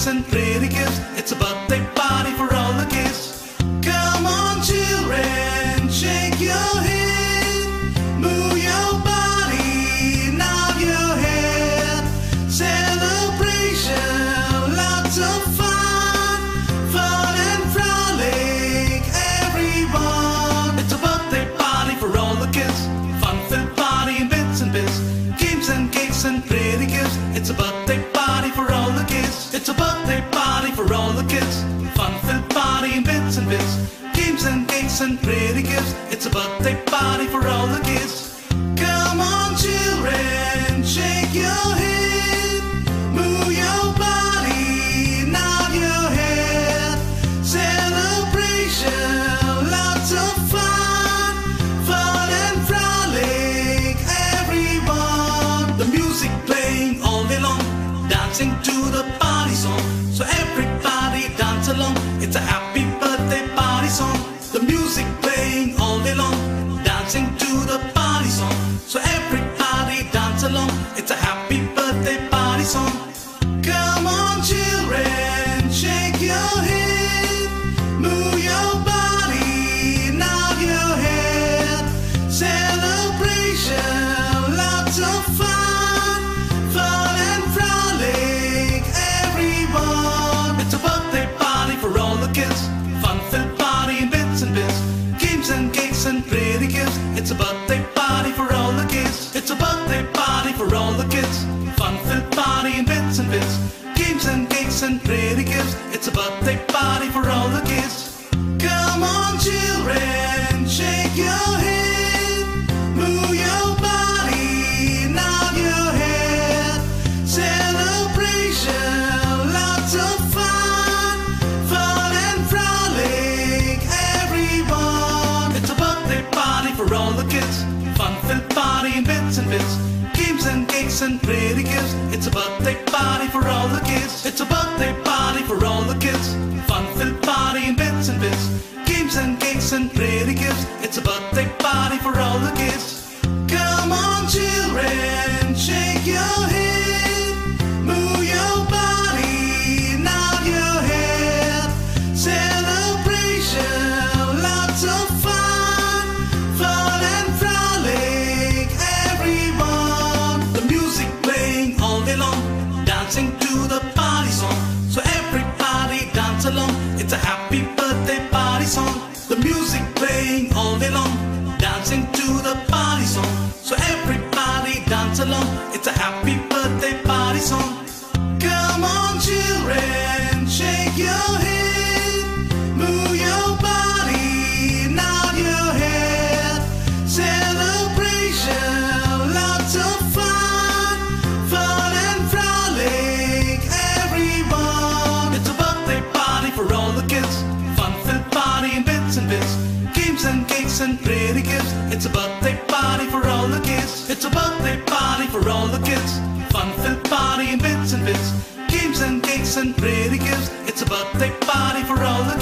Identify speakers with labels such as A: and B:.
A: cakes and pretty gifts. It's a birthday party for all the kids. Come on children, shake your head, move your body, nod your head. Celebration, lots of fun, fun and frolic, everyone. It's a birthday party for all the kids. Fun-filled party and bits and bits, games and cakes and pretty gifts. It's a birthday party for all the kids. It's a birthday party for all the kids. Fun-filled party and bits and bits, games and cakes and pretty gifts. It's a birthday party for all the kids. Come on children, shake your head, move your body, nod your head. Celebration, lots of fun, fun and frolic, everyone. The music playing all day long, dancing to the party song. So everybody dance along, it's a happy birthday party song. The music playing all day long, dancing to the party song. So everybody dance along, it's a happy birthday party song. Come on children, shake your head, move your body, nod your head. Celebration, lots of fun, fun and frolic, everyone. It's a birthday party for all the kids. Fun-filled party and bits and bits, games and cakes and pretty gifts. It's a birthday party for all the kids. It's a birthday party for all the kids. Fun-filled party and bits and bits, games and cakes and pretty gifts. It's a birthday party for all the kids. Come on children, shake your head, move your body, nod your head. Celebration, lots of fun, fun and frolic, everyone. It's a birthday party for all the kids. Fun-filled party and bits, games and cakes and pretty gifts. It's a birthday party for all the kids. It's a birthday party for all the kids. Fun-filled party and bits, games and cakes and pretty gifts. It's a birthday party for all the kids. Come on children, shake your head, move your body, nod your head. Celebration, lots of fun, fun and frolic, everyone. The music playing all day long, dancing to the party song. So everybody dance along, it's a happy birthday party song. The music playing all day long, dancing to the party song. So everybody dance along, it's a happy birthday party song. Come on children, shake your head, move your body, nod your head. Celebration, lots of fun, fun and frolic, everyone. It's a birthday party for all the kids. Fun-filled party and bits, games and cakes and pretty gifts. It's a birthday party for all the kids. It's a birthday party for all the kids. Fun-filled party and bits, games and cakes and pretty gifts. It's a birthday party for all the kids.